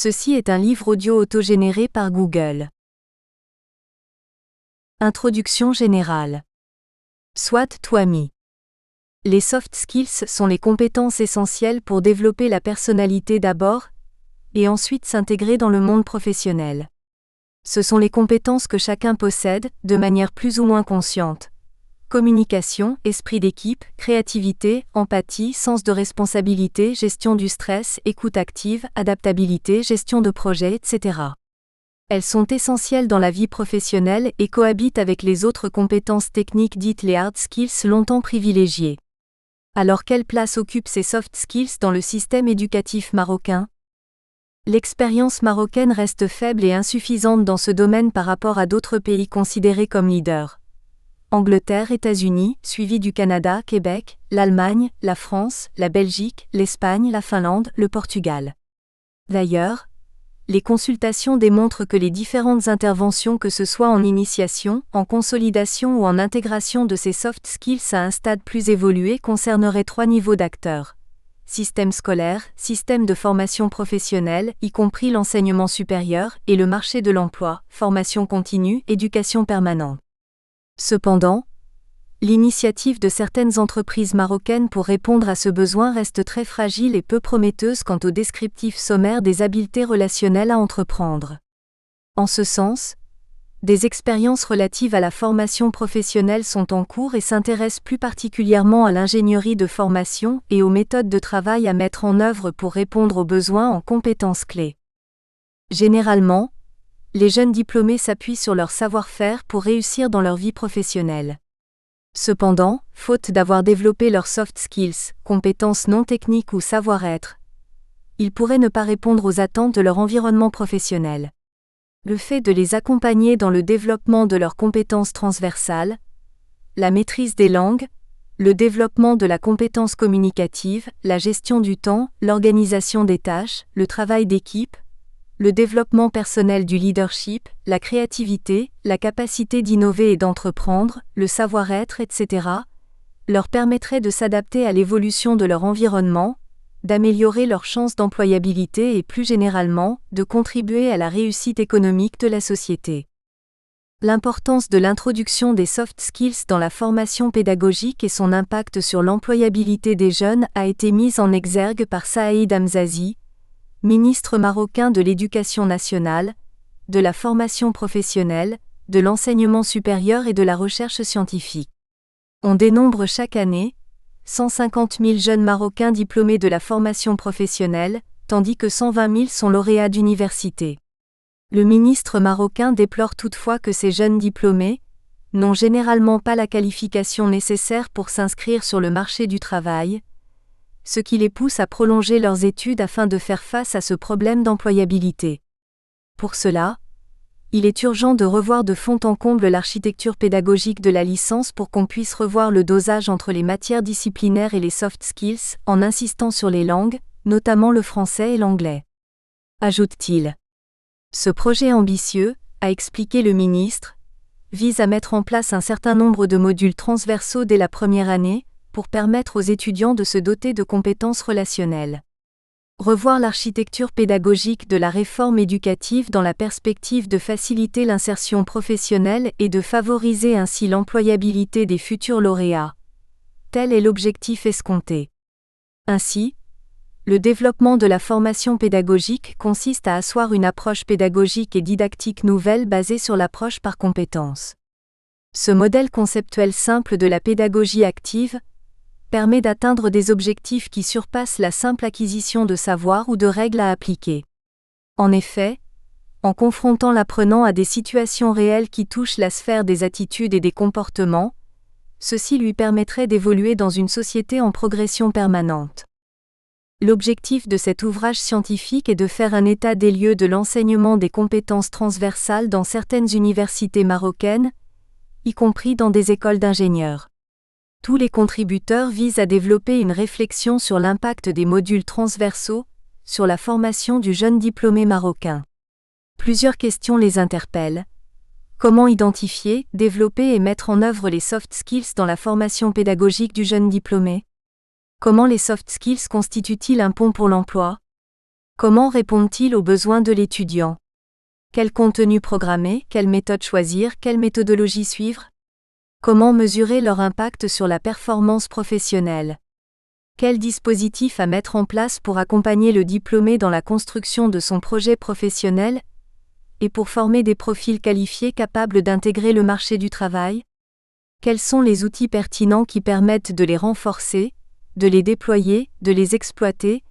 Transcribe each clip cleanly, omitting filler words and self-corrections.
Ceci est un livre audio autogénéré par Google. Introduction générale. Soit Twami. Les soft skills sont les compétences essentielles pour développer la personnalité d'abord, et ensuite s'intégrer dans le monde professionnel. Ce sont les compétences que chacun possède, de manière plus ou moins consciente. Communication, esprit d'équipe, créativité, empathie, sens de responsabilité, gestion du stress, écoute active, adaptabilité, gestion de projet, etc. Elles sont essentielles dans la vie professionnelle et cohabitent avec les autres compétences techniques dites les hard skills longtemps privilégiées. Alors quelle place occupent ces soft skills dans le système éducatif marocain ? L'expérience marocaine reste faible et insuffisante dans ce domaine par rapport à d'autres pays considérés comme leaders. Angleterre, États-Unis, suivi du Canada, Québec, l'Allemagne, la France, la Belgique, l'Espagne, la Finlande, le Portugal. D'ailleurs, les consultations démontrent que les différentes interventions, que ce soit en initiation, en consolidation ou en intégration de ces soft skills à un stade plus évolué, concerneraient 3 niveaux d'acteurs. Système scolaire, système de formation professionnelle, y compris l'enseignement supérieur, et le marché de l'emploi, formation continue, éducation permanente. Cependant, l'initiative de certaines entreprises marocaines pour répondre à ce besoin reste très fragile et peu prometteuse quant au descriptif sommaire des habiletés relationnelles à entreprendre. En ce sens, des expériences relatives à la formation professionnelle sont en cours et s'intéressent plus particulièrement à l'ingénierie de formation et aux méthodes de travail à mettre en œuvre pour répondre aux besoins en compétences clés. Généralement, les jeunes diplômés s'appuient sur leur savoir-faire pour réussir dans leur vie professionnelle. Cependant, faute d'avoir développé leurs soft skills, compétences non techniques ou savoir-être, ils pourraient ne pas répondre aux attentes de leur environnement professionnel. Le fait de les accompagner dans le développement de leurs compétences transversales, la maîtrise des langues, le développement de la compétence communicative, la gestion du temps, l'organisation des tâches, le travail d'équipe, le développement personnel du leadership, la créativité, la capacité d'innover et d'entreprendre, le savoir-être, etc., leur permettrait de s'adapter à l'évolution de leur environnement, d'améliorer leurs chances d'employabilité et plus généralement, de contribuer à la réussite économique de la société. L'importance de l'introduction des soft skills dans la formation pédagogique et son impact sur l'employabilité des jeunes a été mise en exergue par Saïd Hamzazi, ministre marocain de l'Éducation nationale, de la formation professionnelle, de l'enseignement supérieur et de la recherche scientifique. On dénombre chaque année 150 000 jeunes Marocains diplômés de la formation professionnelle, tandis que 120 000 sont lauréats d'université. Le ministre marocain déplore toutefois que ces jeunes diplômés n'ont généralement pas la qualification nécessaire pour s'inscrire sur le marché du travail, ce qui les pousse à prolonger leurs études afin de faire face à ce problème d'employabilité. Pour cela, il est urgent de revoir de fond en comble l'architecture pédagogique de la licence pour qu'on puisse revoir le dosage entre les matières disciplinaires et les soft skills, en insistant sur les langues, notamment le français et l'anglais. Ajoute-t-il. Ce projet ambitieux, a expliqué le ministre, vise à mettre en place un certain nombre de modules transversaux dès la première année, pour permettre aux étudiants de se doter de compétences relationnelles. Revoir l'architecture pédagogique de la réforme éducative dans la perspective de faciliter l'insertion professionnelle et de favoriser ainsi l'employabilité des futurs lauréats. Tel est l'objectif escompté. Ainsi, le développement de la formation pédagogique consiste à asseoir une approche pédagogique et didactique nouvelle basée sur l'approche par compétences. Ce modèle conceptuel simple de la pédagogie active permet d'atteindre des objectifs qui surpassent la simple acquisition de savoir ou de règles à appliquer. En effet, en confrontant l'apprenant à des situations réelles qui touchent la sphère des attitudes et des comportements, ceci lui permettrait d'évoluer dans une société en progression permanente. L'objectif de cet ouvrage scientifique est de faire un état des lieux de l'enseignement des compétences transversales dans certaines universités marocaines, y compris dans des écoles d'ingénieurs. Tous les contributeurs visent à développer une réflexion sur l'impact des modules transversaux sur la formation du jeune diplômé marocain. Plusieurs questions les interpellent. Comment identifier, développer et mettre en œuvre les soft skills dans la formation pédagogique du jeune diplômé ? Comment les soft skills constituent-ils un pont pour l'emploi ? Comment répondent-ils aux besoins de l'étudiant? Quel contenu programmer, quelle méthode choisir, quelle méthodologie suivre? Comment mesurer leur impact sur la performance professionnelle? Quel dispositif à mettre en place pour accompagner le diplômé dans la construction de son projet professionnel et pour former des profils qualifiés capables d'intégrer le marché du travail? Quels sont les outils pertinents qui permettent de les renforcer, de les déployer, de les exploiter,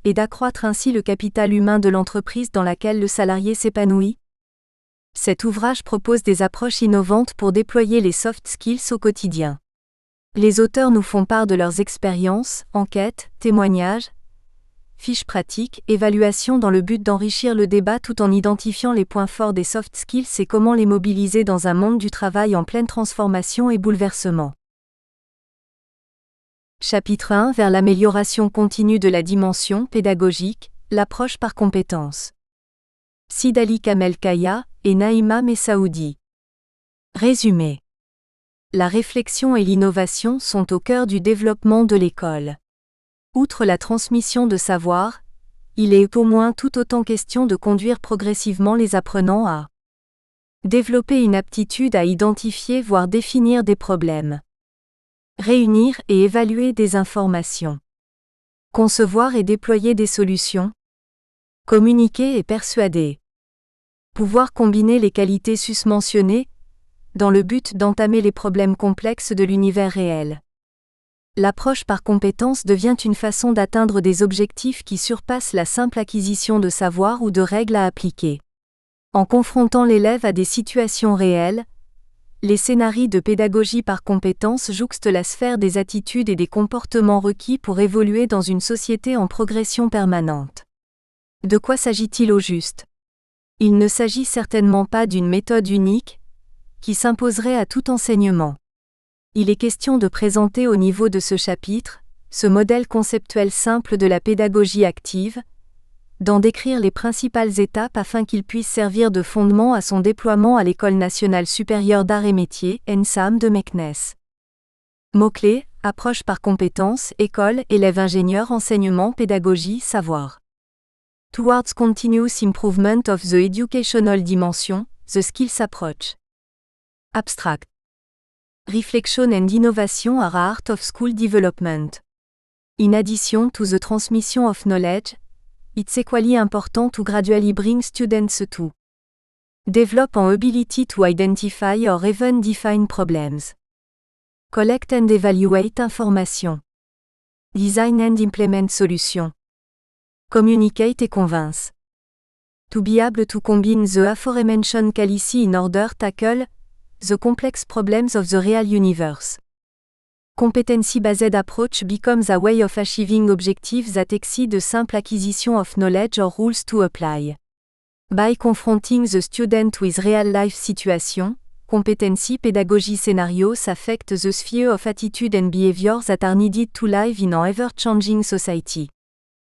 et d'accroître ainsi le capital humain de l'entreprise dans laquelle le salarié s'épanouit? Cet ouvrage propose des approches innovantes pour déployer les soft skills au quotidien. Les auteurs nous font part de leurs expériences, enquêtes, témoignages, fiches pratiques, évaluations dans le but d'enrichir le débat tout en identifiant les points forts des soft skills et comment les mobiliser dans un monde du travail en pleine transformation et bouleversement. Chapitre 1 vers l'amélioration continue de la dimension pédagogique, l'approche par compétences. Sidali Kamel Kaya et Naïma Messaoudi. Résumé. La réflexion et l'innovation sont au cœur du développement de l'école. Outre la transmission de savoir, il est au moins tout autant question de conduire progressivement les apprenants à développer une aptitude à identifier voire définir des problèmes, réunir et évaluer des informations, concevoir et déployer des solutions, communiquer et persuader, pouvoir combiner les qualités susmentionnées dans le but d'entamer les problèmes complexes de l'univers réel. L'approche par compétences devient une façon d'atteindre des objectifs qui surpassent la simple acquisition de savoir ou de règles à appliquer. En confrontant l'élève à des situations réelles, les scénarios de pédagogie par compétences jouxtent la sphère des attitudes et des comportements requis pour évoluer dans une société en progression permanente. De quoi s'agit-il au juste? Il ne s'agit certainement pas d'une méthode unique, qui s'imposerait à tout enseignement. Il est question de présenter au niveau de ce chapitre, ce modèle conceptuel simple de la pédagogie active, d'en décrire les principales étapes afin qu'il puisse servir de fondement à son déploiement à l'École nationale supérieure d'arts et métiers, ENSAM de Meknes. Mots-clés, approche par compétences, école, élève ingénieur, enseignement, pédagogie, savoir. Towards continuous improvement of the educational dimension, the skills approach. Abstract. Reflection and innovation are a art of school development. In addition to the transmission of knowledge, it's equally important to gradually bring students to develop an ability to identify or even define problems. Collect and evaluate information. Design and implement solutions. Communicate et convince. To be able to combine the aforementioned qualities in order tackle the complex problems of the real universe. Competency-based approach becomes a way of achieving objectives that exceed the simple acquisition of knowledge or rules to apply. By confronting the student with real-life situations, competency pedagogy scenarios affect the sphere of attitude and behavior that are needed to live in an ever-changing society.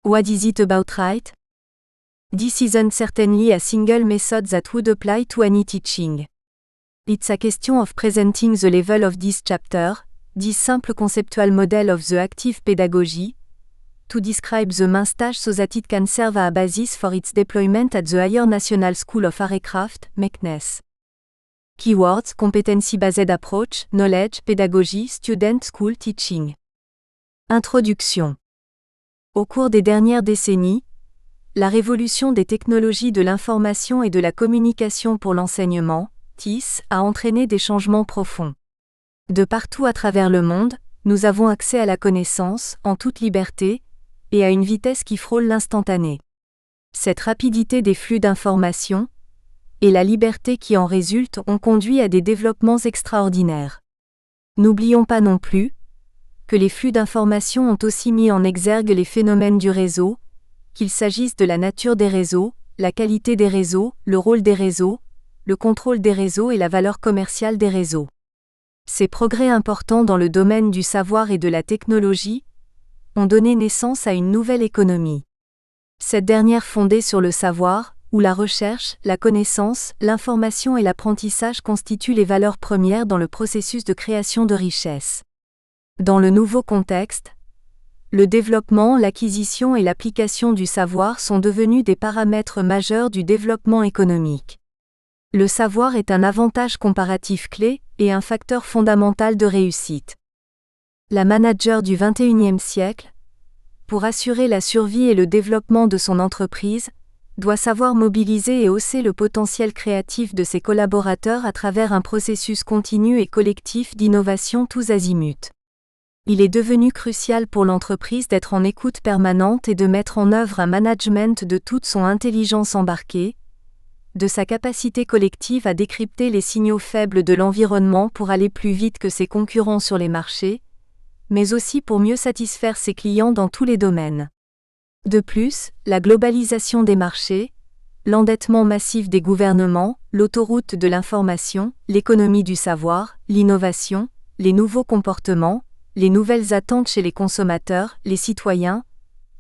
What is it about right? This isn't certainly a single method that would apply to any teaching. It's a question of presenting the level of this chapter, this simple conceptual model of the active pedagogy, to describe the main stage so that it can serve as a basis for its deployment at the Higher National School of Art and Craft, Meknes. Keywords: competency-based approach, knowledge, pédagogie, student, school, teaching. Introduction. Au cours des dernières décennies, la révolution des technologies de l'information et de la communication pour l'enseignement, TIS, a entraîné des changements profonds. De partout à travers le monde, nous avons accès à la connaissance, en toute liberté, et à une vitesse qui frôle l'instantané. Cette rapidité des flux d'informations, et la liberté qui en résulte ont conduit à des développements extraordinaires. N'oublions pas non plus que les flux d'informations ont aussi mis en exergue les phénomènes du réseau, qu'il s'agisse de la nature des réseaux, la qualité des réseaux, le rôle des réseaux, le contrôle des réseaux et la valeur commerciale des réseaux. Ces progrès importants dans le domaine du savoir et de la technologie ont donné naissance à une nouvelle économie. Cette dernière fondée sur le savoir, où la recherche, la connaissance, l'information et l'apprentissage constituent les valeurs premières dans le processus de création de richesse. Dans le nouveau contexte, Le développement, l'acquisition et l'application du savoir sont devenus des paramètres majeurs du développement économique. Le savoir est un avantage comparatif clé et un facteur fondamental de réussite. La manager du XXIe siècle, pour assurer la survie et le développement de son entreprise, doit savoir mobiliser et hausser le potentiel créatif de ses collaborateurs à travers un processus continu et collectif d'innovation tous azimuts. Il est devenu crucial pour l'entreprise d'être en écoute permanente et de mettre en œuvre un management de toute son intelligence embarquée, de sa capacité collective à décrypter les signaux faibles de l'environnement pour aller plus vite que ses concurrents sur les marchés, mais aussi pour mieux satisfaire ses clients dans tous les domaines. De plus, la globalisation des marchés, l'endettement massif des gouvernements, l'autoroute de l'information, l'économie du savoir, l'innovation, les nouveaux comportements, les nouvelles attentes chez les consommateurs, les citoyens,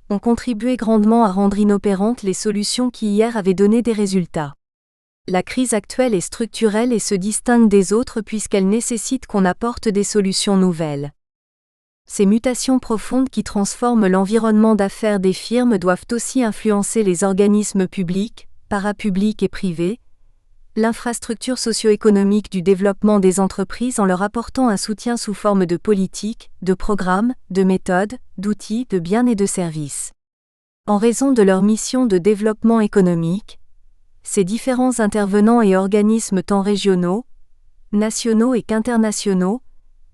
ont contribué grandement à rendre inopérantes les solutions qui hier avaient donné des résultats. La crise actuelle est structurelle et se distingue des autres puisqu'elle nécessite qu'on apporte des solutions nouvelles. Ces mutations profondes qui transforment l'environnement d'affaires des firmes doivent aussi influencer les organismes publics, parapublics et privés, l'infrastructure socio-économique du développement des entreprises en leur apportant un soutien sous forme de politiques, de programmes, de méthodes, d'outils, de biens et de services. En raison de leur mission de développement économique, ces différents intervenants et organismes tant régionaux, nationaux et qu'internationaux,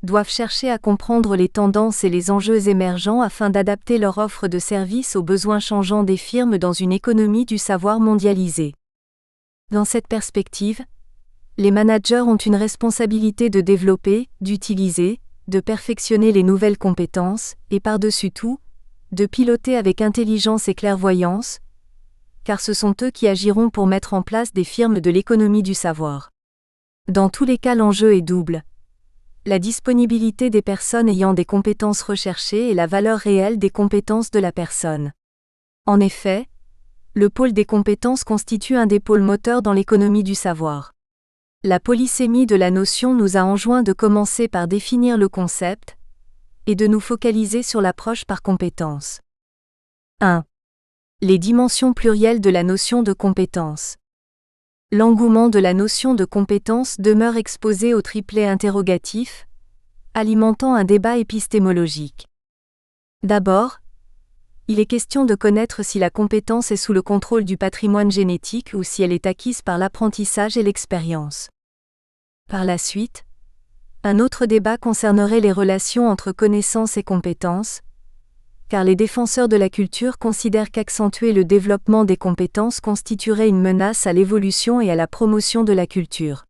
doivent chercher à comprendre les tendances et les enjeux émergents afin d'adapter leur offre de services aux besoins changeants des firmes dans une économie du savoir mondialisée. Dans cette perspective, les managers ont une responsabilité de développer, d'utiliser, de perfectionner les nouvelles compétences, et par-dessus tout, de piloter avec intelligence et clairvoyance, car ce sont eux qui agiront pour mettre en place des firmes de l'économie du savoir. Dans tous les cas, l'enjeu est double. La disponibilité des personnes ayant des compétences recherchées et la valeur réelle des compétences de la personne. En effet, le pôle des compétences constitue un des pôles moteurs dans l'économie du savoir. La polysémie de la notion nous a enjoint de commencer par définir le concept et de nous focaliser sur l'approche par compétence. 1. Les dimensions plurielles de la notion de compétence. L'engouement de la notion de compétence demeure exposé au triplet interrogatif, alimentant un débat épistémologique. D'abord, il est question de connaître si la compétence est sous le contrôle du patrimoine génétique ou si elle est acquise par l'apprentissage et l'expérience. Par la suite, un autre débat concernerait les relations entre connaissance et compétence, car les défenseurs de la culture considèrent qu'accentuer le développement des compétences constituerait une menace à l'évolution et à la promotion de la culture.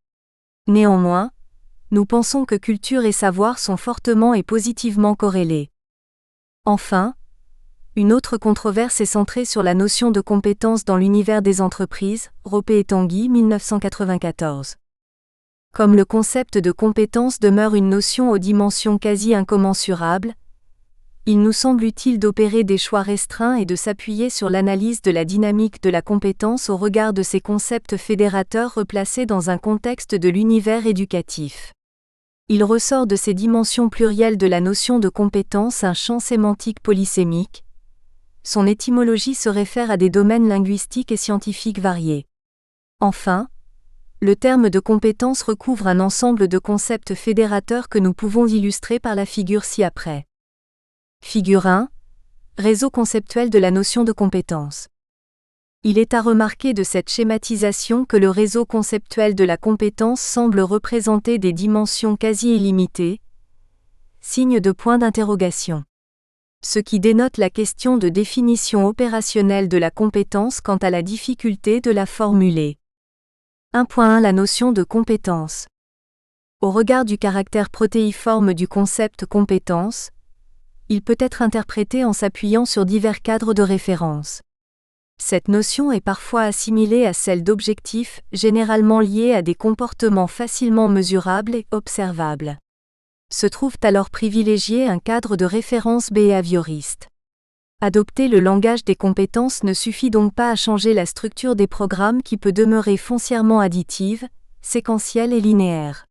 Néanmoins, nous pensons que culture et savoir sont fortement et positivement corrélés. Enfin, une autre controverse est centrée sur la notion de compétence dans l'univers des entreprises, Ropé et Tanguy, 1994. Comme le concept de compétence demeure une notion aux dimensions quasi incommensurables, il nous semble utile d'opérer des choix restreints et de s'appuyer sur l'analyse de la dynamique de la compétence au regard de ces concepts fédérateurs replacés dans un contexte de l'univers éducatif. Il ressort de ces dimensions plurielles de la notion de compétence un champ sémantique polysémique. Son étymologie se réfère à des domaines linguistiques et scientifiques variés. Enfin, le terme de compétence recouvre un ensemble de concepts fédérateurs que nous pouvons illustrer par la figure ci-après. Figure 1. Réseau conceptuel de la notion de compétence. Il est à remarquer de cette schématisation que le réseau conceptuel de la compétence semble représenter des dimensions quasi illimitées, signe de point d'interrogation. Ce qui dénote la question de définition opérationnelle de la compétence quant à la difficulté de la formuler. 1.1 La notion de compétence. Au regard du caractère protéiforme du concept compétence, il peut être interprété en s'appuyant sur divers cadres de référence. Cette notion est parfois assimilée à celle d'objectif, généralement liée à des comportements facilement mesurables et observables. Se trouve alors privilégié un cadre de référence behavioriste. Adopter le langage des compétences ne suffit donc pas à changer la structure des programmes qui peut demeurer foncièrement additive, séquentielle et linéaire.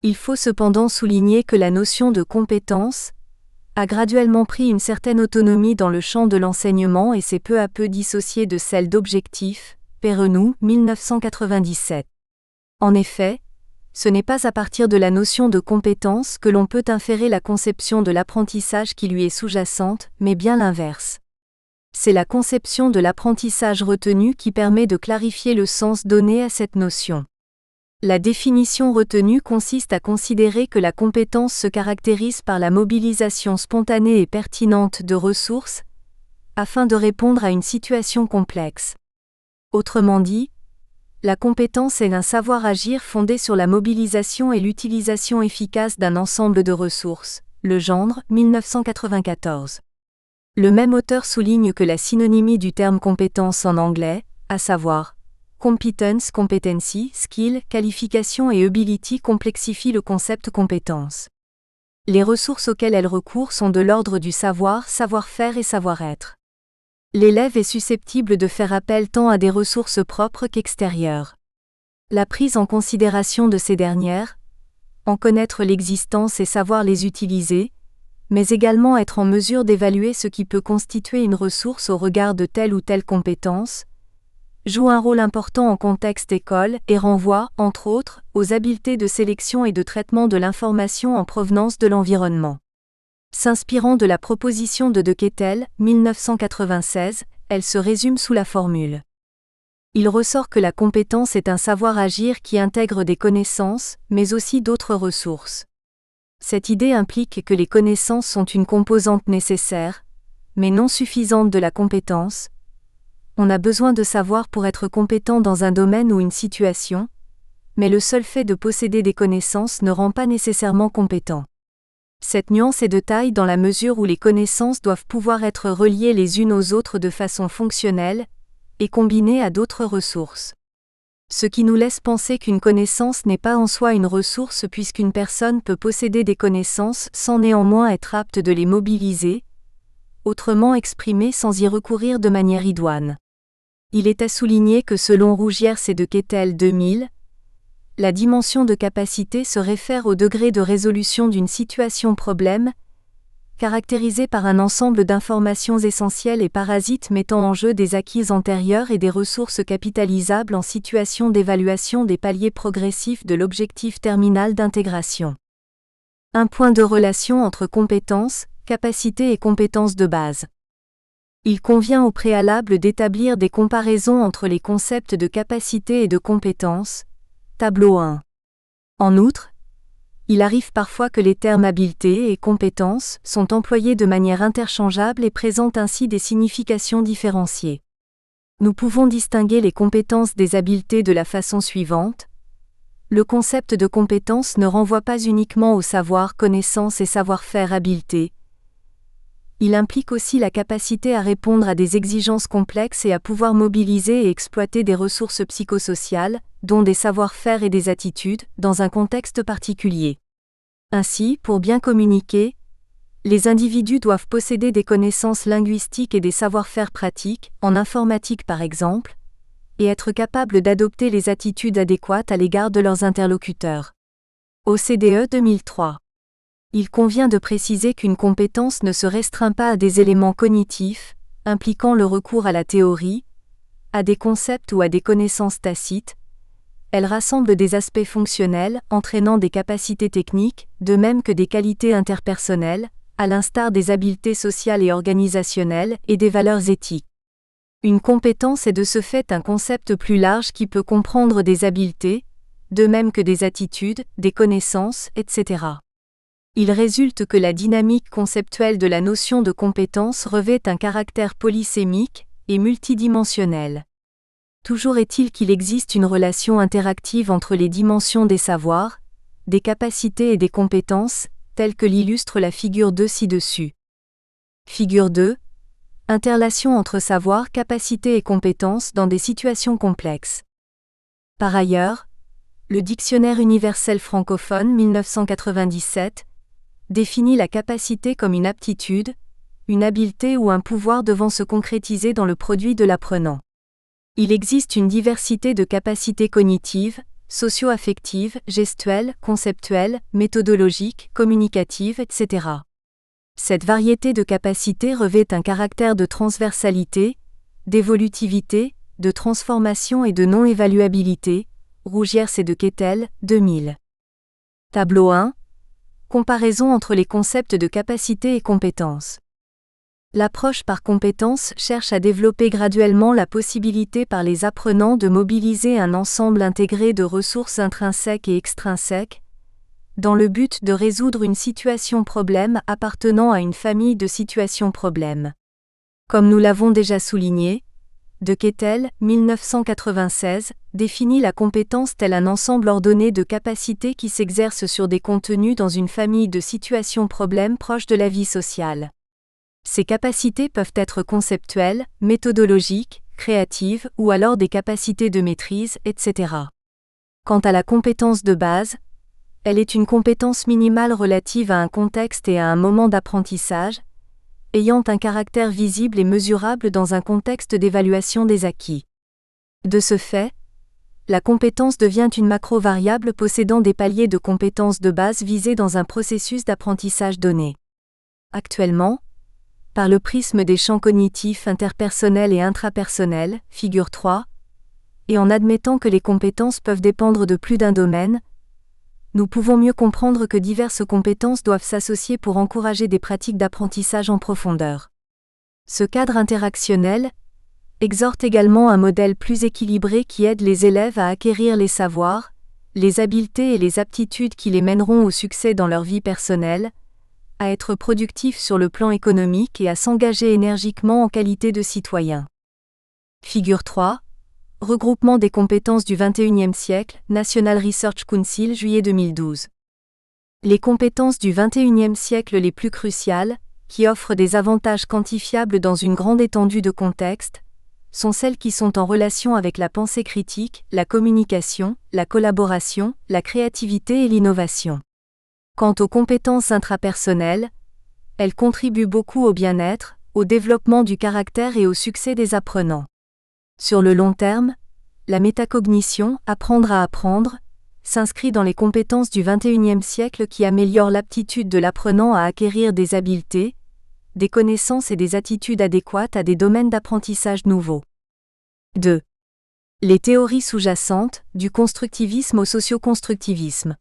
Il faut cependant souligner que la notion de compétence a graduellement pris une certaine autonomie dans le champ de l'enseignement et s'est peu à peu dissociée de celle d'objectif, Perrenou, 1997. En effet, ce n'est pas à partir de la notion de compétence que l'on peut inférer la conception de l'apprentissage qui lui est sous-jacente, mais bien l'inverse. C'est la conception de l'apprentissage retenu qui permet de clarifier le sens donné à cette notion. La définition retenue consiste à considérer que la compétence se caractérise par la mobilisation spontanée et pertinente de ressources, afin de répondre à une situation complexe. Autrement dit, la compétence est un savoir-agir fondé sur la mobilisation et l'utilisation efficace d'un ensemble de ressources. Legendre, 1994. Le même auteur souligne que la synonymie du terme compétence en anglais, à savoir competence, competency, skill, qualification et ability complexifie le concept compétence. Les ressources auxquelles elle recourt sont de l'ordre du savoir, savoir-faire et savoir-être. L'élève est susceptible de faire appel tant à des ressources propres qu'extérieures. La prise en considération de ces dernières, en connaître l'existence et savoir les utiliser, mais également être en mesure d'évaluer ce qui peut constituer une ressource au regard de telle ou telle compétence, joue un rôle important en contexte école et renvoie, entre autres, aux habiletés de sélection et de traitement de l'information en provenance de l'environnement. S'inspirant de la proposition de Quetelet, 1996, elle se résume sous la formule. Il ressort que la compétence est un savoir-agir qui intègre des connaissances, mais aussi d'autres ressources. Cette idée implique que les connaissances sont une composante nécessaire, mais non suffisante de la compétence. On a besoin de savoir pour être compétent dans un domaine ou une situation, mais le seul fait de posséder des connaissances ne rend pas nécessairement compétent. Cette nuance est de taille dans la mesure où les connaissances doivent pouvoir être reliées les unes aux autres de façon fonctionnelle, et combinées à d'autres ressources. Ce qui nous laisse penser qu'une connaissance n'est pas en soi une ressource puisqu'une personne peut posséder des connaissances sans néanmoins être apte de les mobiliser, autrement exprimées sans y recourir de manière idoine. Il est à souligner que selon Rougiers et Quetelet 2000, la dimension de capacité se réfère au degré de résolution d'une situation-problème, caractérisée par un ensemble d'informations essentielles et parasites mettant en jeu des acquis antérieurs et des ressources capitalisables en situation d'évaluation des paliers progressifs de l'objectif terminal d'intégration. Un point de relation entre compétences, capacité et compétences de base. Il convient au préalable d'établir des comparaisons entre les concepts de capacité et de compétence. Tableau 1. En outre, il arrive parfois que les termes habileté et compétence sont employés de manière interchangeable et présentent ainsi des significations différenciées. Nous pouvons distinguer les compétences des habiletés de la façon suivante. Le concept de compétence ne renvoie pas uniquement au savoir, connaissance et savoir-faire habileté. Il implique aussi la capacité à répondre à des exigences complexes et à pouvoir mobiliser et exploiter des ressources psychosociales, dont des savoir-faire et des attitudes, dans un contexte particulier. Ainsi, pour bien communiquer, les individus doivent posséder des connaissances linguistiques et des savoir-faire pratiques, en informatique par exemple, et être capables d'adopter les attitudes adéquates à l'égard de leurs interlocuteurs. OCDE 2003. Il convient de préciser qu'une compétence ne se restreint pas à des éléments cognitifs, impliquant le recours à la théorie, à des concepts ou à des connaissances tacites. Elle rassemble des aspects fonctionnels, entraînant des capacités techniques, de même que des qualités interpersonnelles, à l'instar des habiletés sociales et organisationnelles et des valeurs éthiques. Une compétence est de ce fait un concept plus large qui peut comprendre des habiletés, de même que des attitudes, des connaissances, etc. Il résulte que la dynamique conceptuelle de la notion de compétence revêt un caractère polysémique et multidimensionnel. Toujours est-il qu'il existe une relation interactive entre les dimensions des savoirs, des capacités et des compétences, telle que l'illustre la figure 2 ci-dessus. Figure 2. Interrelation entre savoir, capacité et compétences dans des situations complexes. Par ailleurs, le Dictionnaire universel francophone 1997 définit la capacité comme une aptitude, une habileté ou un pouvoir devant se concrétiser dans le produit de l'apprenant. Il existe une diversité de capacités cognitives, socio-affectives, gestuelles, conceptuelles, méthodologiques, communicatives, etc. Cette variété de capacités revêt un caractère de transversalité, d'évolutivité, de transformation et de non-évaluabilité. Rougiers et de Quetel, 2000. Tableau 1. Comparaison entre les concepts de capacité et compétence. L'approche par compétence cherche à développer graduellement la possibilité par les apprenants de mobiliser un ensemble intégré de ressources intrinsèques et extrinsèques, dans le but de résoudre une situation problème appartenant à une famille de situations problèmes. Comme nous l'avons déjà souligné, de Quetel, 1996, définit la compétence telle un ensemble ordonné de capacités qui s'exercent sur des contenus dans une famille de situations problèmes proches de la vie sociale. Ces capacités peuvent être conceptuelles, méthodologiques, créatives ou alors des capacités de maîtrise, etc. Quant à la compétence de base, elle est une compétence minimale relative à un contexte et à un moment d'apprentissage, ayant un caractère visible et mesurable dans un contexte d'évaluation des acquis. De ce fait, la compétence devient une macro-variable possédant des paliers de compétences de base visés dans un processus d'apprentissage donné. Actuellement, par le prisme des champs cognitifs interpersonnels et intrapersonnels, figure 3, et en admettant que les compétences peuvent dépendre de plus d'un domaine, nous pouvons mieux comprendre que diverses compétences doivent s'associer pour encourager des pratiques d'apprentissage en profondeur. Ce cadre interactionnel exhorte également un modèle plus équilibré qui aide les élèves à acquérir les savoirs, les habiletés et les aptitudes qui les mèneront au succès dans leur vie personnelle, à être productifs sur le plan économique et à s'engager énergiquement en qualité de citoyens. Figure 3. Regroupement des compétences du XXIe siècle, National Research Council, juillet 2012. Les compétences du XXIe siècle les plus cruciales, qui offrent des avantages quantifiables dans une grande étendue de contextes, sont celles qui sont en relation avec la pensée critique, la communication, la collaboration, la créativité et l'innovation. Quant aux compétences intrapersonnelles, elles contribuent beaucoup au bien-être, au développement du caractère et au succès des apprenants. Sur le long terme, la métacognition, apprendre à apprendre, s'inscrit dans les compétences du XXIe siècle qui améliorent l'aptitude de l'apprenant à acquérir des habiletés, des connaissances et des attitudes adéquates à des domaines d'apprentissage nouveaux. 2. Les théories sous-jacentes, du constructivisme au socioconstructivisme.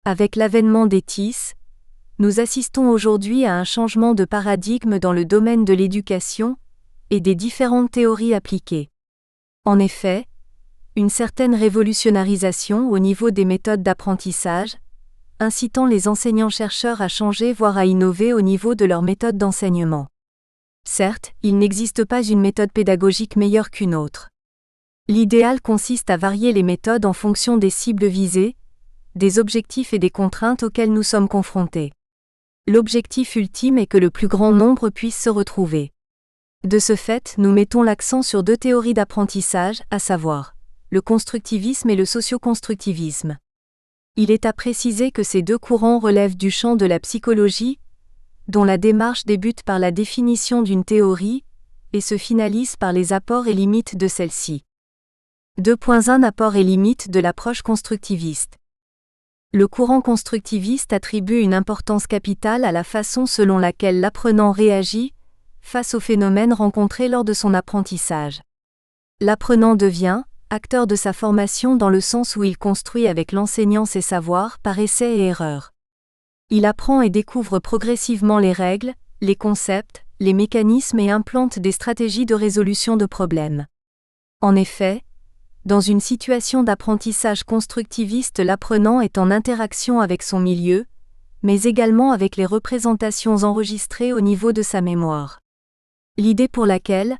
Avec l'avènement des TIS, nous assistons aujourd'hui à un changement de paradigme dans le domaine de l'éducation et des différentes théories appliquées. En effet, une certaine révolutionnarisation au niveau des méthodes d'apprentissage, incitant les enseignants-chercheurs à changer voire à innover au niveau de leurs méthodes d'enseignement. Certes, il n'existe pas une méthode pédagogique meilleure qu'une autre. L'idéal consiste à varier les méthodes en fonction des cibles visées, des objectifs et des contraintes auxquelles nous sommes confrontés. L'objectif ultime est que le plus grand nombre puisse se retrouver. De ce fait, nous mettons l'accent sur deux théories d'apprentissage, à savoir, le constructivisme et le socioconstructivisme. Il est à préciser que ces deux courants relèvent du champ de la psychologie, dont la démarche débute par la définition d'une théorie, et se finalise par les apports et limites de celle-ci. 2.1 Apports et limites de l'approche constructiviste. Le courant constructiviste attribue une importance capitale à la façon selon laquelle l'apprenant réagit face aux phénomènes rencontrés lors de son apprentissage. L'apprenant devient acteur de sa formation dans le sens où il construit avec l'enseignant ses savoirs par essai et erreur. Il apprend et découvre progressivement les règles, les concepts, les mécanismes et implante des stratégies de résolution de problèmes. En effet, dans une situation d'apprentissage constructiviste, l'apprenant est en interaction avec son milieu, mais également avec les représentations enregistrées au niveau de sa mémoire. L'idée pour laquelle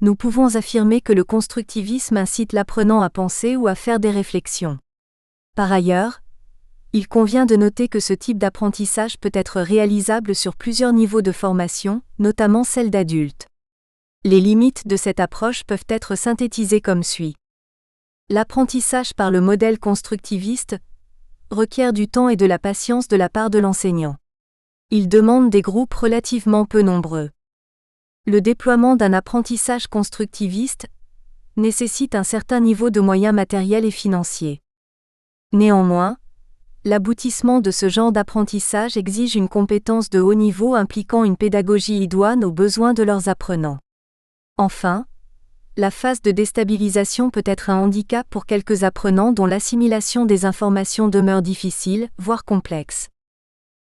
nous pouvons affirmer que le constructivisme incite l'apprenant à penser ou à faire des réflexions. Par ailleurs, il convient de noter que ce type d'apprentissage peut être réalisable sur plusieurs niveaux de formation, notamment celle d'adultes. Les limites de cette approche peuvent être synthétisées comme suit. L'apprentissage par le modèle constructiviste requiert du temps et de la patience de la part de l'enseignant. Il demande des groupes relativement peu nombreux. Le déploiement d'un apprentissage constructiviste nécessite un certain niveau de moyens matériels et financiers. Néanmoins, l'aboutissement de ce genre d'apprentissage exige une compétence de haut niveau impliquant une pédagogie idoine aux besoins de leurs apprenants. Enfin, la phase de déstabilisation peut être un handicap pour quelques apprenants dont l'assimilation des informations demeure difficile, voire complexe.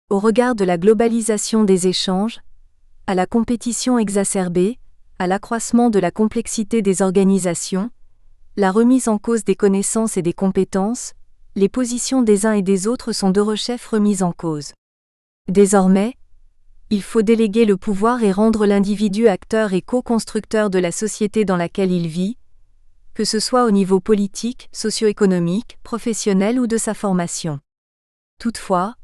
Au regard de la globalisation des échanges, à la compétition exacerbée, à l'accroissement de la complexité des organisations, la remise en cause des connaissances et des compétences, les positions des uns et des autres sont de rechef remises en cause. Désormais, il faut déléguer le pouvoir et rendre l'individu acteur et co-constructeur de la société dans laquelle il vit, que ce soit au niveau politique, socio-économique, professionnel ou de sa formation. Toutefois,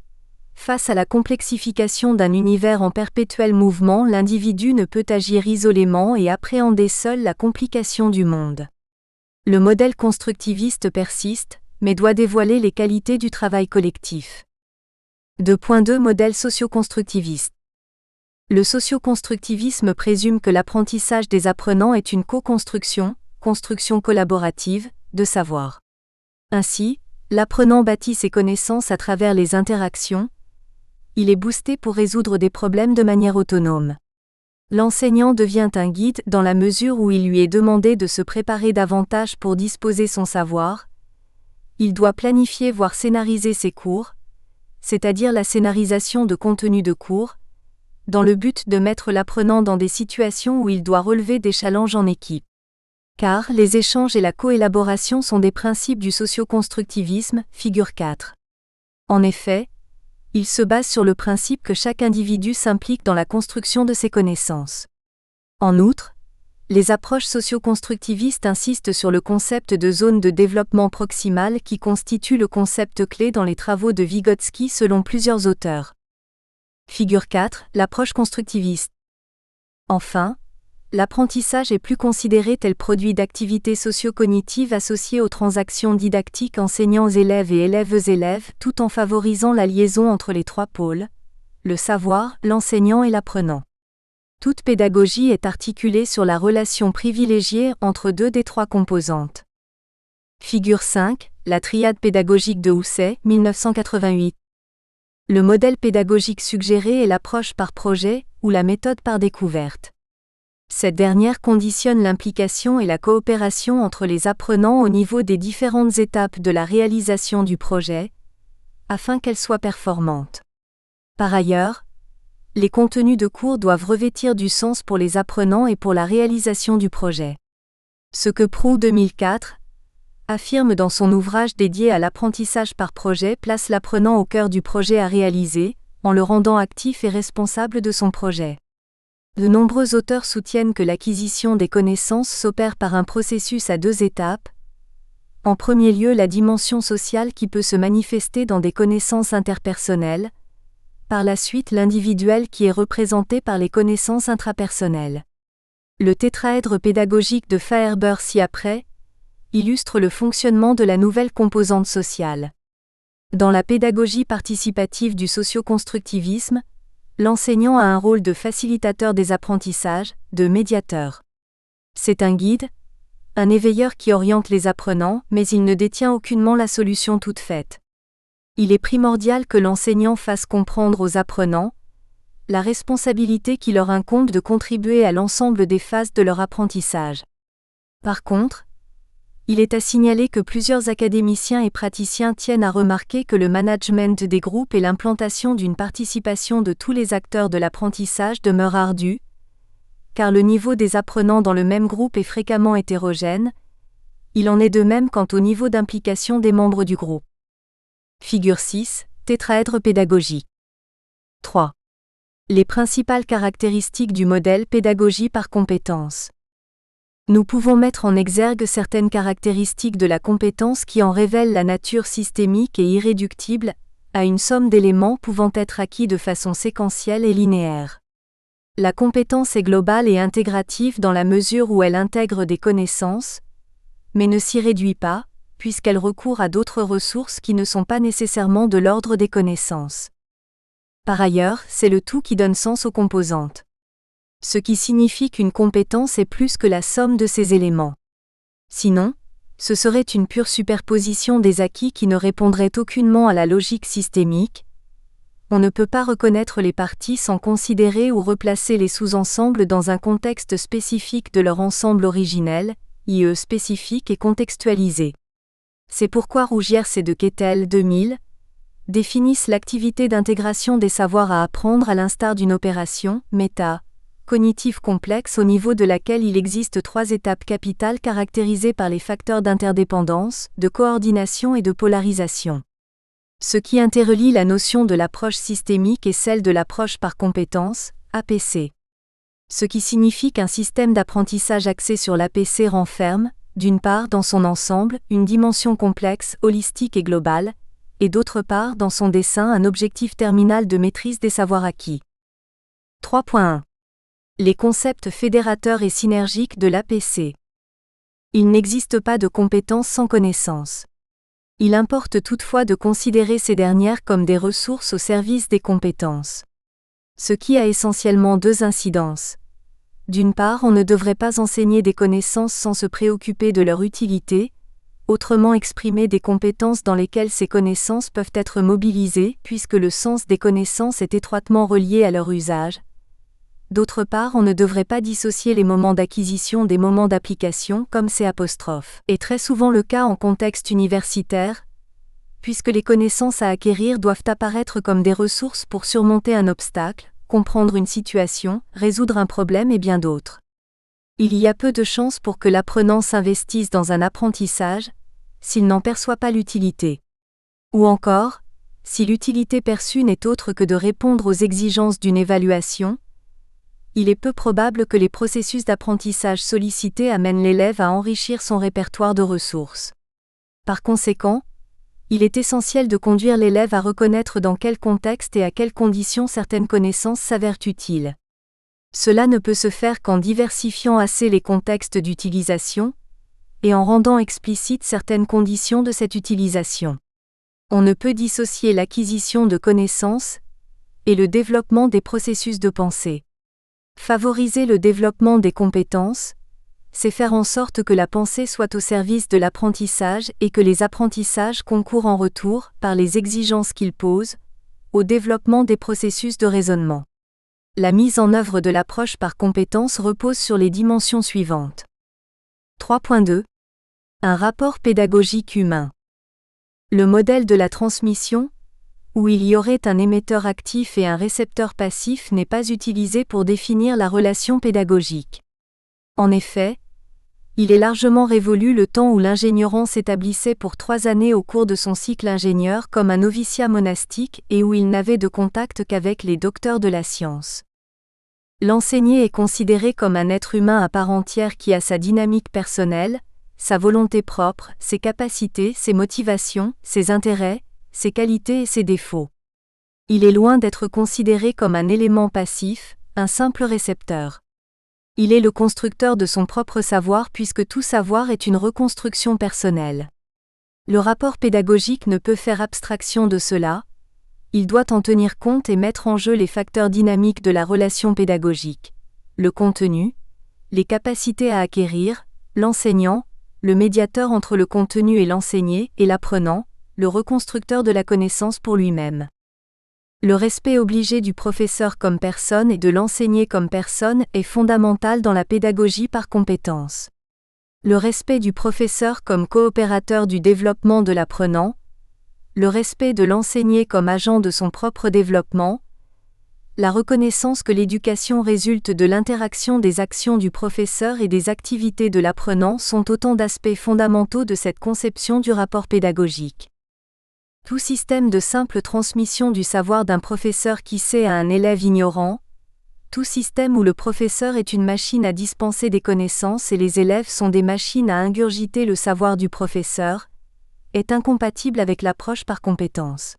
face à la complexification d'un univers en perpétuel mouvement, l'individu ne peut agir isolément et appréhender seul la complication du monde. Le modèle constructiviste persiste, mais doit dévoiler les qualités du travail collectif. 2.2 Modèle socio-constructiviste. Le socio-constructivisme présume que l'apprentissage des apprenants est une co-construction, construction collaborative, de savoir. Ainsi, l'apprenant bâtit ses connaissances à travers les interactions. Il est boosté pour résoudre des problèmes de manière autonome. L'enseignant devient un guide dans la mesure où il lui est demandé de se préparer davantage pour disposer son savoir. Il doit planifier voire scénariser ses cours, c'est-à-dire la scénarisation de contenu de cours, dans le but de mettre l'apprenant dans des situations où il doit relever des challenges en équipe. Car les échanges et la coélaboration sont des principes du socio-constructivisme, figure 4. En effet, il se base sur le principe que chaque individu s'implique dans la construction de ses connaissances. En outre, les approches socio-constructivistes insistent sur le concept de zone de développement proximale qui constitue le concept clé dans les travaux de Vygotsky selon plusieurs auteurs. Figure 4, l'approche constructiviste. Enfin, l'apprentissage est plus considéré tel produit d'activités socio-cognitives associées aux transactions didactiques enseignants-élèves et élèves-élèves, tout en favorisant la liaison entre les trois pôles, le savoir, l'enseignant et l'apprenant. Toute pédagogie est articulée sur la relation privilégiée entre deux des trois composantes. Figure 5, la triade pédagogique de Housset, 1988. Le modèle pédagogique suggéré est l'approche par projet ou la méthode par découverte. Cette dernière conditionne l'implication et la coopération entre les apprenants au niveau des différentes étapes de la réalisation du projet, afin qu'elle soit performante. Par ailleurs, les contenus de cours doivent revêtir du sens pour les apprenants et pour la réalisation du projet. Ce que Proulx 2004 affirme dans son ouvrage dédié à l'apprentissage par projet place l'apprenant au cœur du projet à réaliser, en le rendant actif et responsable de son projet. De nombreux auteurs soutiennent que l'acquisition des connaissances s'opère par un processus à deux étapes. En premier lieu, la dimension sociale qui peut se manifester dans des connaissances interpersonnelles. Par la suite, l'individuel qui est représenté par les connaissances intrapersonnelles. Le tétraèdre pédagogique de Faerber ci-après illustre le fonctionnement de la nouvelle composante sociale. Dans la pédagogie participative du socio-constructivisme, l'enseignant a un rôle de facilitateur des apprentissages, de médiateur. C'est un guide, un éveilleur qui oriente les apprenants, mais il ne détient aucunement la solution toute faite. Il est primordial que l'enseignant fasse comprendre aux apprenants la responsabilité qui leur incombe de contribuer à l'ensemble des phases de leur apprentissage. Par contre, il est à signaler que plusieurs académiciens et praticiens tiennent à remarquer que le management des groupes et l'implantation d'une participation de tous les acteurs de l'apprentissage demeurent ardus, car le niveau des apprenants dans le même groupe est fréquemment hétérogène. Il en est de même quant au niveau d'implication des membres du groupe. Figure 6, tétraèdre pédagogique. 3. Les principales caractéristiques du modèle pédagogie par compétence. Nous pouvons mettre en exergue certaines caractéristiques de la compétence qui en révèlent la nature systémique et irréductible, à une somme d'éléments pouvant être acquis de façon séquentielle et linéaire. La compétence est globale et intégrative dans la mesure où elle intègre des connaissances, mais ne s'y réduit pas, puisqu'elle recourt à d'autres ressources qui ne sont pas nécessairement de l'ordre des connaissances. Par ailleurs, c'est le tout qui donne sens aux composantes. Ce qui signifie qu'une compétence est plus que la somme de ses éléments. Sinon, Ce serait une pure superposition des acquis qui ne répondrait aucunement à la logique systémique. On ne peut pas reconnaître les parties sans considérer ou replacer les sous-ensembles dans un contexte spécifique de leur ensemble originel, i.e. spécifique et contextualisé. C'est pourquoi Rougiers et de Quetel 2000 définissent l'activité d'intégration des savoirs à apprendre à l'instar d'une opération, méta, cognitive complexe au niveau de laquelle il existe 3 étapes capitales caractérisées par les facteurs d'interdépendance, de coordination et de polarisation. Ce qui interrelie la notion de l'approche systémique et celle de l'approche par compétence, APC. Ce qui signifie qu'un système d'apprentissage axé sur l'APC renferme, d'une part dans son ensemble, une dimension complexe, holistique et globale, et d'autre part dans son dessein un objectif terminal de maîtrise des savoirs acquis. 3.1. Les concepts fédérateurs et synergiques de l'APC. Il n'existe pas de compétences sans connaissances. Il importe toutefois de considérer ces dernières comme des ressources au service des compétences. Ce qui a essentiellement 2 incidences. D'une part, on ne devrait pas enseigner des connaissances sans se préoccuper de leur utilité, autrement exprimé des compétences dans lesquelles ces connaissances peuvent être mobilisées, puisque le sens des connaissances est étroitement relié à leur usage. D'autre part, on ne devrait pas dissocier les moments d'acquisition des moments d'application, comme c'est est très souvent le cas en contexte universitaire, puisque les connaissances à acquérir doivent apparaître comme des ressources pour surmonter un obstacle, comprendre une situation, résoudre un problème et bien d'autres. Il y a peu de chances pour que l'apprenant s'investisse dans un apprentissage, s'il n'en perçoit pas l'utilité. Ou encore, si l'utilité perçue n'est autre que de répondre aux exigences d'une évaluation, il est peu probable que les processus d'apprentissage sollicités amènent l'élève à enrichir son répertoire de ressources. Par conséquent, il est essentiel de conduire l'élève à reconnaître dans quel contexte et à quelles conditions certaines connaissances s'avèrent utiles. Cela ne peut se faire qu'en diversifiant assez les contextes d'utilisation, et en rendant explicites certaines conditions de cette utilisation. On ne peut dissocier l'acquisition de connaissances et le développement des processus de pensée. Favoriser le développement des compétences, c'est faire en sorte que la pensée soit au service de l'apprentissage et que les apprentissages concourent en retour, par les exigences qu'ils posent, au développement des processus de raisonnement. La mise en œuvre de l'approche par compétences repose sur les dimensions suivantes. 3.2. Un rapport pédagogique humain. Le modèle de la transmission, où il y aurait un émetteur actif et un récepteur passif, n'est pas utilisé pour définir la relation pédagogique. En effet, il est largement révolu le temps où l'ingénieur s'établissait pour 3 années au cours de son cycle ingénieur comme un noviciat monastique et où il n'avait de contact qu'avec les docteurs de la science. L'enseigné est considéré comme un être humain à part entière qui a sa dynamique personnelle, sa volonté propre, ses capacités, ses motivations, ses intérêts, ses qualités et ses défauts. Il est loin d'être considéré comme un élément passif, un simple récepteur. Il est le constructeur de son propre savoir puisque tout savoir est une reconstruction personnelle. Le rapport pédagogique ne peut faire abstraction de cela, il doit en tenir compte et mettre en jeu les facteurs dynamiques de la relation pédagogique, le contenu, les capacités à acquérir, l'enseignant, le médiateur entre le contenu et l'enseigné, et l'apprenant, le reconstructeur de la connaissance pour lui-même. Le respect obligé du professeur comme personne et de l'enseigné comme personne est fondamental dans la pédagogie par compétence. Le respect du professeur comme coopérateur du développement de l'apprenant, le respect de l'enseigné comme agent de son propre développement, la reconnaissance que l'éducation résulte de l'interaction des actions du professeur et des activités de l'apprenant sont autant d'aspects fondamentaux de cette conception du rapport pédagogique. Tout système de simple transmission du savoir d'un professeur qui sait à un élève ignorant, tout système où le professeur est une machine à dispenser des connaissances et les élèves sont des machines à ingurgiter le savoir du professeur, est incompatible avec l'approche par compétence.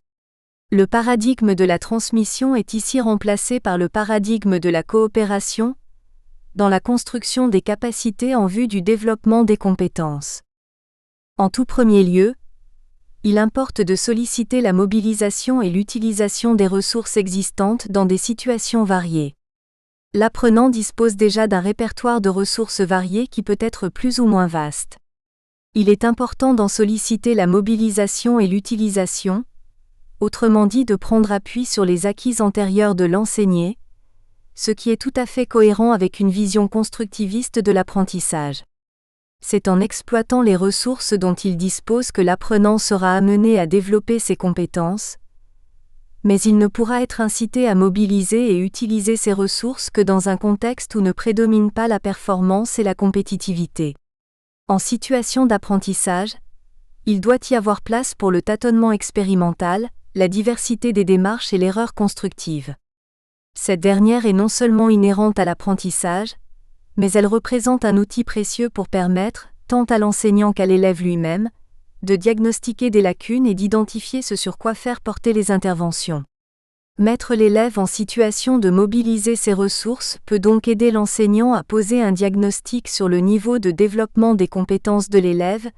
Le paradigme de la transmission est ici remplacé par le paradigme de la coopération, dans la construction des capacités en vue du développement des compétences. En tout premier lieu, il importe de solliciter la mobilisation et l'utilisation des ressources existantes dans des situations variées. L'apprenant dispose déjà d'un répertoire de ressources variées qui peut être plus ou moins vaste. Il est important d'en solliciter la mobilisation et l'utilisation, autrement dit de prendre appui sur les acquis antérieurs de l'enseigné, ce qui est tout à fait cohérent avec une vision constructiviste de l'apprentissage. C'est en exploitant les ressources dont il dispose que l'apprenant sera amené à développer ses compétences, mais il ne pourra être incité à mobiliser et utiliser ces ressources que dans un contexte où ne prédomine pas la performance et la compétitivité. En situation d'apprentissage, il doit y avoir place pour le tâtonnement expérimental, la diversité des démarches et l'erreur constructive. Cette dernière est non seulement inhérente à l'apprentissage, mais elle représente un outil précieux pour permettre, tant à l'enseignant qu'à l'élève lui-même, de diagnostiquer des lacunes et d'identifier ce sur quoi faire porter les interventions. Mettre l'élève en situation de mobiliser ses ressources peut donc aider l'enseignant à poser un diagnostic sur le niveau de développement des compétences de l'élève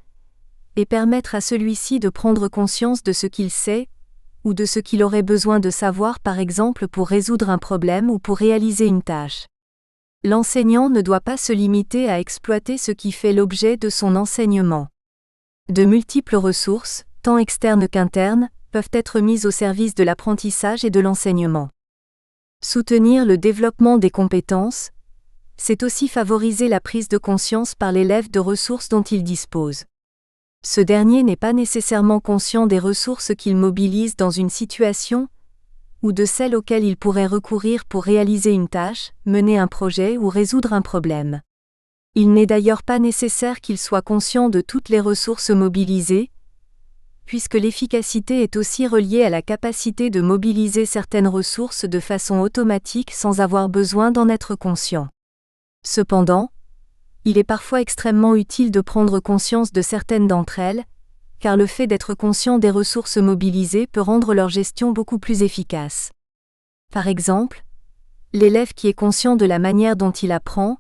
et permettre à celui-ci de prendre conscience de ce qu'il sait, ou de ce qu'il aurait besoin de savoir par exemple pour résoudre un problème ou pour réaliser une tâche. L'enseignant ne doit pas se limiter à exploiter ce qui fait l'objet de son enseignement. De multiples ressources, tant externes qu'internes, peuvent être mises au service de l'apprentissage et de l'enseignement. Soutenir le développement des compétences, c'est aussi favoriser la prise de conscience par l'élève de ressources dont il dispose. Ce dernier n'est pas nécessairement conscient des ressources qu'il mobilise dans une situation, ou de celles auxquelles il pourrait recourir pour réaliser une tâche, mener un projet ou résoudre un problème. Il n'est d'ailleurs pas nécessaire qu'il soit conscient de toutes les ressources mobilisées, puisque l'efficacité est aussi reliée à la capacité de mobiliser certaines ressources de façon automatique sans avoir besoin d'en être conscient. Cependant, il est parfois extrêmement utile de prendre conscience de certaines d'entre elles, car le fait d'être conscient des ressources mobilisées peut rendre leur gestion beaucoup plus efficace. Par exemple, l'élève qui est conscient de la manière dont il apprend,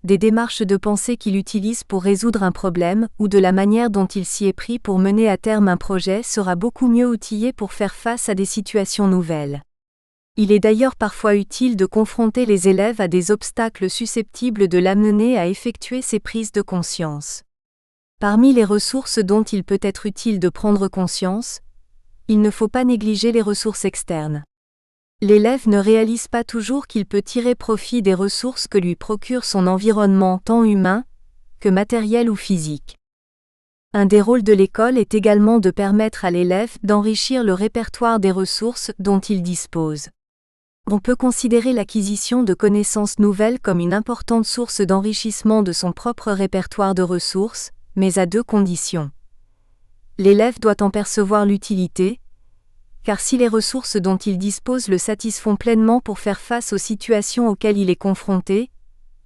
des démarches de pensée qu'il utilise pour résoudre un problème ou de la manière dont il s'y est pris pour mener à terme un projet sera beaucoup mieux outillé pour faire face à des situations nouvelles. Il est d'ailleurs parfois utile de confronter les élèves à des obstacles susceptibles de l'amener à effectuer ces prises de conscience. Parmi les ressources dont il peut être utile de prendre conscience, il ne faut pas négliger les ressources externes. L'élève ne réalise pas toujours qu'il peut tirer profit des ressources que lui procure son environnement tant humain que matériel ou physique. Un des rôles de l'école est également de permettre à l'élève d'enrichir le répertoire des ressources dont il dispose. On peut considérer l'acquisition de connaissances nouvelles comme une importante source d'enrichissement de son propre répertoire de ressources, mais à deux conditions. L'élève doit en percevoir l'utilité, car si les ressources dont il dispose le satisfont pleinement pour faire face aux situations auxquelles il est confronté,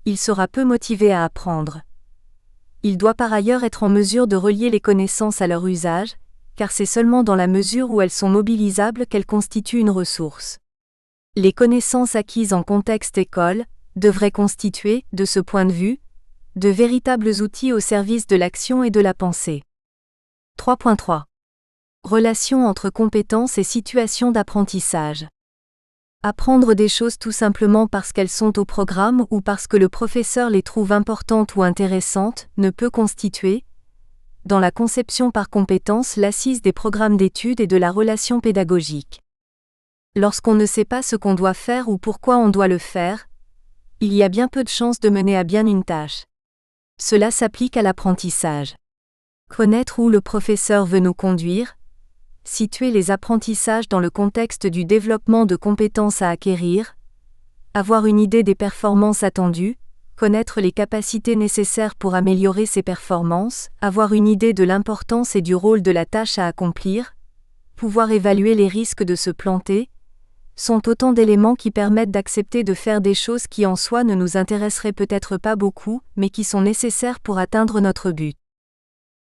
il sera peu motivé à apprendre. Il doit par ailleurs être en mesure de relier les connaissances à leur usage, car c'est seulement dans la mesure où elles sont mobilisables qu'elles constituent une ressource. Les connaissances acquises en contexte école devraient constituer, de ce point de vue, de véritables outils au service de l'action et de la pensée. 3.3. Relation entre compétences et situations d'apprentissage. Apprendre des choses tout simplement parce qu'elles sont au programme ou parce que le professeur les trouve importantes ou intéressantes ne peut constituer, dans la conception par compétences, l'assise des programmes d'études et de la relation pédagogique. Lorsqu'on ne sait pas ce qu'on doit faire ou pourquoi on doit le faire, il y a bien peu de chances de mener à bien une tâche. Cela s'applique à l'apprentissage. Connaître où le professeur veut nous conduire, situer les apprentissages dans le contexte du développement de compétences à acquérir, avoir une idée des performances attendues, connaître les capacités nécessaires pour améliorer ces performances, avoir une idée de l'importance et du rôle de la tâche à accomplir, pouvoir évaluer les risques de se planter, sont autant d'éléments qui permettent d'accepter de faire des choses qui en soi ne nous intéresseraient peut-être pas beaucoup, mais qui sont nécessaires pour atteindre notre but.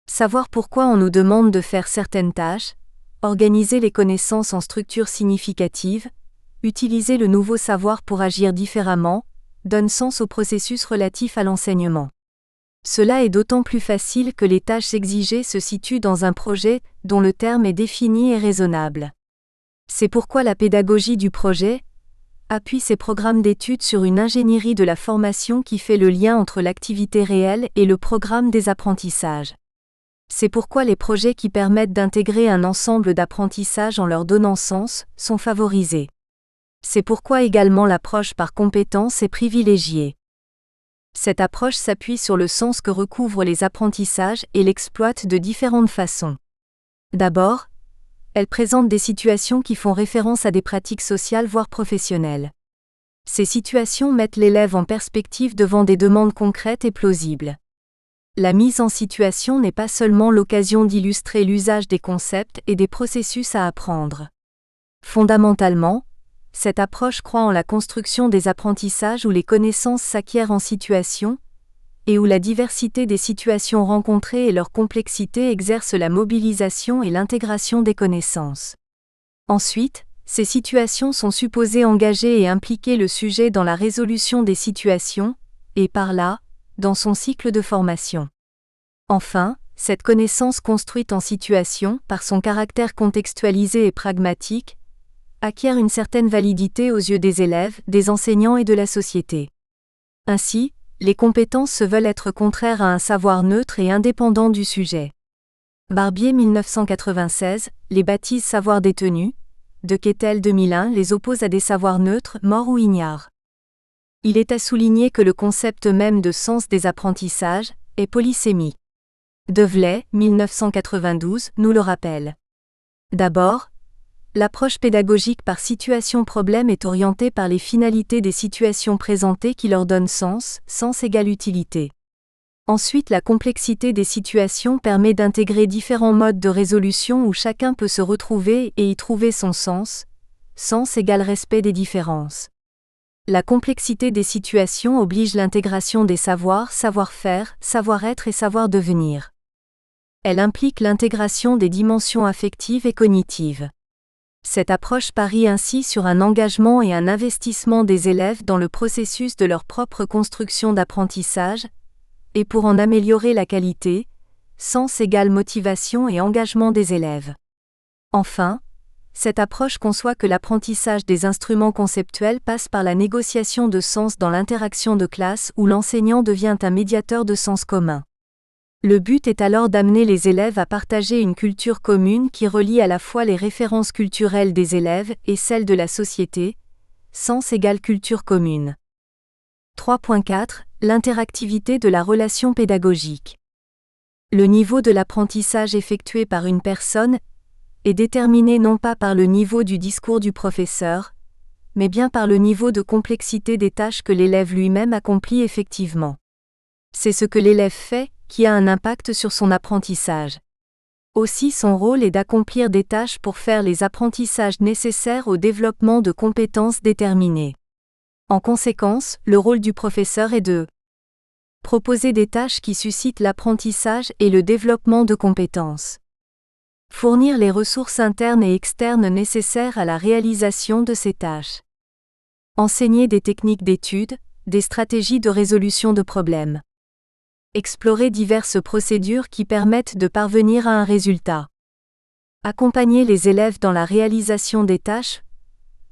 Savoir pourquoi on nous demande de faire certaines tâches, organiser les connaissances en structures significatives, utiliser le nouveau savoir pour agir différemment, donne sens au processus relatif à l'enseignement. Cela est d'autant plus facile que les tâches exigées se situent dans un projet dont le terme est défini et raisonnable. C'est pourquoi la pédagogie du projet appuie ses programmes d'études sur une ingénierie de la formation qui fait le lien entre l'activité réelle et le programme des apprentissages. C'est pourquoi les projets qui permettent d'intégrer un ensemble d'apprentissages en leur donnant sens sont favorisés. C'est pourquoi également l'approche par compétences est privilégiée. Cette approche s'appuie sur le sens que recouvrent les apprentissages et l'exploite de différentes façons. D'abord, elle présente des situations qui font référence à des pratiques sociales voire professionnelles. Ces situations mettent l'élève en perspective devant des demandes concrètes et plausibles. La mise en situation n'est pas seulement l'occasion d'illustrer l'usage des concepts et des processus à apprendre. Fondamentalement, cette approche croit en la construction des apprentissages où les connaissances s'acquièrent en situation, et où la diversité des situations rencontrées et leur complexité exercent la mobilisation et l'intégration des connaissances. Ensuite, ces situations sont supposées engager et impliquer le sujet dans la résolution des situations, et par là, dans son cycle de formation. Enfin, cette connaissance construite en situation, par son caractère contextualisé et pragmatique, acquiert une certaine validité aux yeux des élèves, des enseignants et de la société. Ainsi, les compétences se veulent être contraires à un savoir neutre et indépendant du sujet. Barbier 1996 les baptise savoirs détenus, de Quetel 2001 les oppose à des savoirs neutres, morts ou ignares. Il est à souligner que le concept même de sens des apprentissages est polysémique. Develey, 1992, nous le rappelle. D'abord, l'approche pédagogique par situation-problème est orientée par les finalités des situations présentées qui leur donnent sens, sens égale utilité. Ensuite, la complexité des situations permet d'intégrer différents modes de résolution où chacun peut se retrouver et y trouver son sens, sens égale respect des différences. La complexité des situations oblige l'intégration des savoirs, savoir-faire, savoir-être et savoir-devenir. Elle implique l'intégration des dimensions affectives et cognitives. Cette approche parie ainsi sur un engagement et un investissement des élèves dans le processus de leur propre construction d'apprentissage, et pour en améliorer la qualité, sens égale motivation et engagement des élèves. Enfin, cette approche conçoit que l'apprentissage des instruments conceptuels passe par la négociation de sens dans l'interaction de classe où l'enseignant devient un médiateur de sens commun. Le but est alors d'amener les élèves à partager une culture commune qui relie à la fois les références culturelles des élèves et celles de la société, sens égale culture commune. 3.4 L'interactivité de la relation pédagogique. Le niveau de l'apprentissage effectué par une personne est déterminé non pas par le niveau du discours du professeur, mais bien par le niveau de complexité des tâches que l'élève lui-même accomplit effectivement. C'est ce que l'élève fait qui a un impact sur son apprentissage. Aussi son rôle est d'accomplir des tâches pour faire les apprentissages nécessaires au développement de compétences déterminées. En conséquence, le rôle du professeur est de proposer des tâches qui suscitent l'apprentissage et le développement de compétences. Fournir les ressources internes et externes nécessaires à la réalisation de ces tâches. Enseigner des techniques d'étude, des stratégies de résolution de problèmes. Explorer diverses procédures qui permettent de parvenir à un résultat. Accompagner les élèves dans la réalisation des tâches,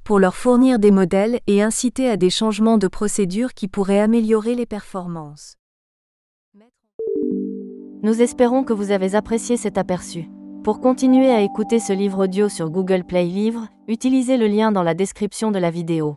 pour leur fournir des modèles et inciter à des changements de procédures qui pourraient améliorer les performances. Nous espérons que vous avez apprécié cet aperçu. Pour continuer à écouter ce livre audio sur Google Play Livres, utilisez le lien dans la description de la vidéo.